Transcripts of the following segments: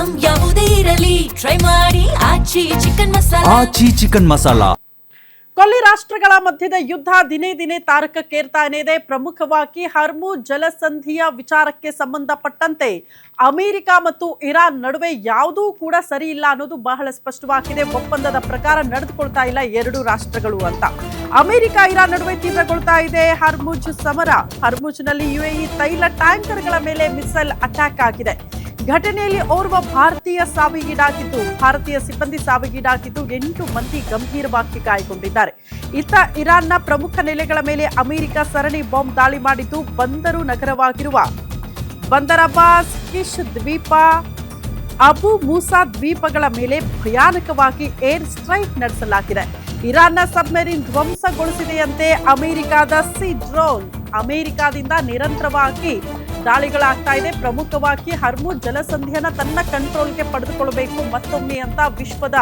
Item ಯಾವುದೇ ಇರಲಿ try ಮಾಡಿ ಆಚಿ ಚಿಕನ್ ಮಸಾಲಾ. ಕೊಲ್ಲಿ ರಾಷ್ಟ್ರಗಳ ಮಧ್ಯದ ಯುದ್ಧ ದಿನೇ ದಿನೇ ತಾರಕಕ್ಕೇರ್ತಾನೆ ಇದೆ. ಪ್ರಮುಖವಾಗಿ ಹರ್ಮುಜ್ ಜಲಸಂಧಿಯ ವಿಚಾರಕ್ಕೆ ಸಂಬಂಧಪಟ್ಟಂತೆ ಅಮೆರಿಕ ಮತ್ತು ಇರಾನ್ ನಡುವೆ ಯಾವುದೂ ಕೂಡ ಸರಿ ಇಲ್ಲ ಅನ್ನೋದು ಬಹಳ ಸ್ಪಷ್ಟವಾಗಿದೆ. ಒಪ್ಪಂದದ ಪ್ರಕಾರ ನಡೆದುಕೊಳ್ತಾ ಇಲ್ಲ ಎರಡು ರಾಷ್ಟ್ರಗಳು ಅಂತ. ಅಮೆರಿಕ ಇರಾನ್ ನಡುವೆ ತೀವ್ರಗೊಳ್ತಾ ಇದೆ ಹರ್ಮುಜ್ ಸಮರ. ಹರ್ಮುಜ್ನಲ್ಲಿ ಯುಎಇ ತೈಲ ಟ್ಯಾಂಕರ್ಗಳ ಮೇಲೆ ಮಿಸೈಲ್ ಅಟ್ಯಾಕ್ ಆಗಿದೆ. ಘಟನೆಯಲ್ಲಿ ಓರ್ವ ಭಾರತೀಯ ಸಿಬ್ಬಂದಿ ಸಾವಿಗೀಡಾಗಿದ್ದು 8 ಮಂದಿ ಗಂಭೀರವಾಗಿ ಗಾಯಗೊಂಡಿದ್ದಾರೆ. ಇತ್ತ ಇರಾನ್ನ ಪ್ರಮುಖ ನೆಲೆಗಳ ಮೇಲೆ ಅಮೆರಿಕ ಸರಣಿ ಬಾಂಬ್ ದಾಳಿ ಮಾಡಿದ್ದು ಬಂದರು ನಗರವಾಗಿರುವ ಬಂದರ್ ಅಬ್ಬಾಸ್, ಕಿಶ್ ದ್ವೀಪ, ಅಬು ಮೂಸಾ ದ್ವೀಪಗಳ ಮೇಲೆ ಭಯಾನಕವಾಗಿ ಏರ್ ಸ್ಟ್ರೈಕ್ ನಡೆಸಲಾಗಿದೆ. ಇರಾನ್ನ ಸಬ್ಮೆರಿನ್ ಧ್ವಂಸಗೊಳಿಸಿದೆಯಂತೆ ಅಮೆರಿಕದ ಸಿ ಡ್ರೋನ್. ಅಮೆರಿಕದಿಂದ ನಿರಂತರವಾಗಿ ದಾಳಿಗಳಾಗ್ತಾ ಇದೆ. ಪ್ರಮುಖವಾಗಿ ಹರ್ಮುಜ್ ಜಲಸಂಧಿಯನ್ನ ತನ್ನ ಕಂಟ್ರೋಲ್ಗೆ ಪಡೆದುಕೊಳ್ಳಬೇಕು ಮತ್ತೊಮ್ಮೆ ಅಂತ ವಿಶ್ವದ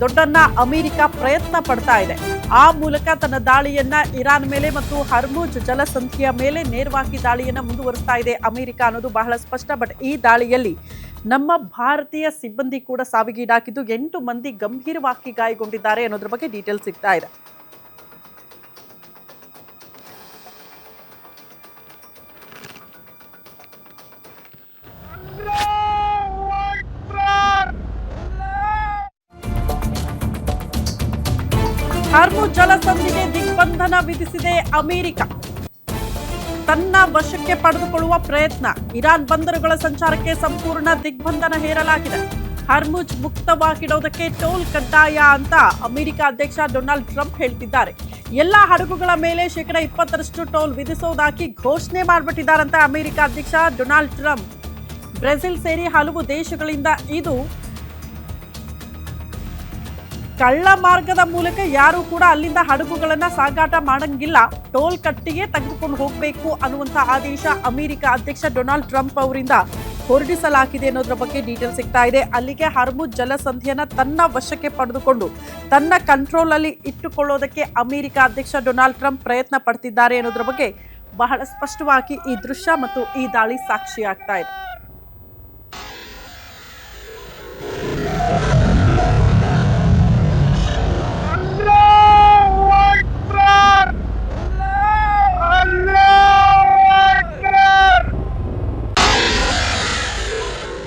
ದೊಡ್ಡನ್ನ ಅಮೆರಿಕ ಪ್ರಯತ್ನ ಪಡ್ತಾ ಇದೆ. ಆ ಮೂಲಕ ತನ್ನ ದಾಳಿಯನ್ನ ಇರಾನ್ ಮೇಲೆ ಮತ್ತು ಹರ್ಮುಜ್ ಜಲಸಂಧಿಯ ಮೇಲೆ ನೇರವಾಗಿ ದಾಳಿಯನ್ನ ಮುಂದುವರಿಸ್ತಾ ಇದೆ ಅಮೆರಿಕ ಅನ್ನೋದು ಬಹಳ ಸ್ಪಷ್ಟ. ಬಟ್ ಈ ದಾಳಿಯಲ್ಲಿ ನಮ್ಮ ಭಾರತೀಯ ಸಿಬ್ಬಂದಿ ಕೂಡ ಸಾವಿಗೀಡಾಗಿದ್ದು 8 ಮಂದಿ ಗಂಭೀರವಾಗಿ ಗಾಯಗೊಂಡಿದ್ದಾರೆ ಅನ್ನೋದ್ರ ಬಗ್ಗೆ ಡೀಟೇಲ್ಸ್ ಸಿಗ್ತಾ ಇದೆ. ಹರ್ಮುಜ್ ಜಲಸಂಧಿಗೆ ದಿಗ್ಬಂಧನ ವಿಧಿಸಿದೆ ಅಮೆರಿಕ. ತನ್ನ ವಶಕ್ಕೆ ಪಡೆದುಕೊಳ್ಳುವ ಪ್ರಯತ್ನ. ಇರಾನ್ ಬಂದರುಗಳ ಸಂಚಾರಕ್ಕೆ ಸಂಪೂರ್ಣ ದಿಗ್ಬಂಧನ ಹೇರಲಾಗಿದೆ. ಹರ್ಮುಜ್ ಮುಕ್ತವಾಗಿಡೋದಕ್ಕೆ ಟೋಲ್ ಕಡ್ಡಾಯ ಅಂತ ಅಮೆರಿಕ ಅಧ್ಯಕ್ಷ ಡೊನಾಲ್ಡ್ ಟ್ರಂಪ್ ಹೇಳ್ತಿದ್ದಾರೆ. ಎಲ್ಲ ಹಡಗುಗಳ ಮೇಲೆ 20% ಟೋಲ್ ವಿಧಿಸೋದಾಗಿ ಘೋಷಣೆ ಮಾಡಿಬಿಟ್ಟಿದ್ದಾರಂತೆ ಅಮೆರಿಕ ಅಧ್ಯಕ್ಷ ಡೊನಾಲ್ಡ್ ಟ್ರಂಪ್. ಬ್ರೆಜಿಲ್ ಸೇರಿ ಹಲವು ದೇಶಗಳಿಂದ ಇದು ಕಳ್ಳ ಮಾರ್ಗದ ಮೂಲಕ ಯಾರು ಕೂಡ ಅಲ್ಲಿಂದ ಹಡಗುಗಳನ್ನ ಸಾಗಾಟ ಮಾಡಂಗಿಲ್ಲ, ಟೋಲ್ ಕಟ್ಟಿಗೆ ತೆಗೆದುಕೊಂಡು ಹೋಗಬೇಕು ಅನ್ನುವಂಥ ಆದೇಶ ಅಮೆರಿಕ ಅಧ್ಯಕ್ಷ ಡೊನಾಲ್ಡ್ ಟ್ರಂಪ್ ಅವರಿಂದ ಹೊರಡಿಸಲಾಗಿದೆ ಅನ್ನೋದ್ರ ಬಗ್ಗೆ ಡೀಟೇಲ್ ಸಿಗ್ತಾ ಇದೆ. ಅಲ್ಲಿಗೆ ಹರ್ಮುಜ್ ಜಲಸಂಧಿಯನ್ನ ತನ್ನ ವಶಕ್ಕೆ ಪಡೆದುಕೊಂಡು ತನ್ನ ಕಂಟ್ರೋಲ್ ಅಲ್ಲಿ ಇಟ್ಟುಕೊಳ್ಳೋದಕ್ಕೆ ಅಮೆರಿಕ ಅಧ್ಯಕ್ಷ ಡೊನಾಲ್ಡ್ ಟ್ರಂಪ್ ಪ್ರಯತ್ನ ಪಡ್ತಿದ್ದಾರೆ ಅನ್ನೋದ್ರ ಬಗ್ಗೆ ಬಹಳ ಸ್ಪಷ್ಟವಾಗಿ ಈ ದೃಶ್ಯ ಮತ್ತು ಈ ದಾಳಿ ಸಾಕ್ಷಿಯಾಗ್ತಾ ಇದೆ.